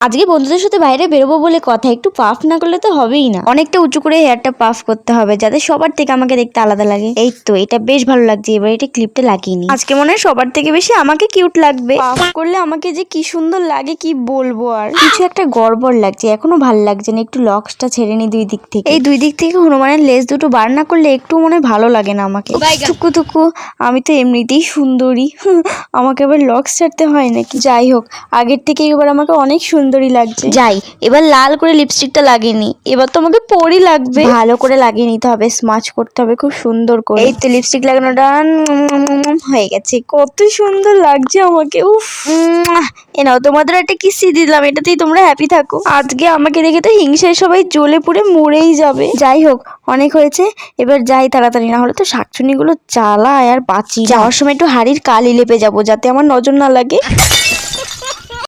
আজকে বন্ধুদের সাথে বাইরে বেরোবো বলে কথা, একটু পাফ না করলে তো হবেই না। অনেকটা উঁচু করে হেয়ারটা পাফ করতে হবে যাতে সবার থেকে আমাকে দেখতে আলাদা লাগে। এই তো এটা বেশ ভালো লাগছে, এবার এটা ক্লিপটা লাগিয়ে নি। আজকে মনে হয় সবার থেকে বেশি আমাকে কিউট লাগবে। পাফ করলে আমাকে যে কি সুন্দর লাগে কি বলবো, আর কিছু একটা গড়বড় লাগছে, এখনো ভালো লাগছে না। একটু লক্সটা ছেড়ে নি দুই দিক থেকে। এই দুই দিক থেকে হনুমানের লেজ দুটো বার না করলে একটু মনে হয় ভালো লাগে না আমাকে। থুকু থুকু, আমি তো এমনিতেই সুন্দরী, আমাকে আবার লক্স ছাড়তে হয় নাকি? যাই হোক, আগের থেকে এবার আমাকে অনেক সুন্দরী লাগছে। যাই এবার লাল করে লিপস্টিকটা লাগিয়ে নি। এবার তো আমাকে পরি লাগবে, ভালো করে লাগিয়ে নিতে হবে, স্মাচ করতে হবে খুব সুন্দর করে। এই তো লিপস্টিক লাগানোটা হয়ে গেছে, কত সুন্দর লাগছে আমাকে। উফ, এ নাও তোমাদের একটা কিসি দিলাম, এটাতেই তোমরা হ্যাপি থাকো। আজকে আমাকে দেখে তো হিংসায় সবাই জ্বলে পুড়ে মরেই যাবে। যাই হোক, অনেক হয়েছে, এবার যাই তাড়াতাড়ি, না হলে তো শাকচুনি গুলো জ্বালায় আর বাঁচি। যাওয়ার সময় একটু হাড়ির কালি লেপে যাবো যাতে আমার নজর না লাগে।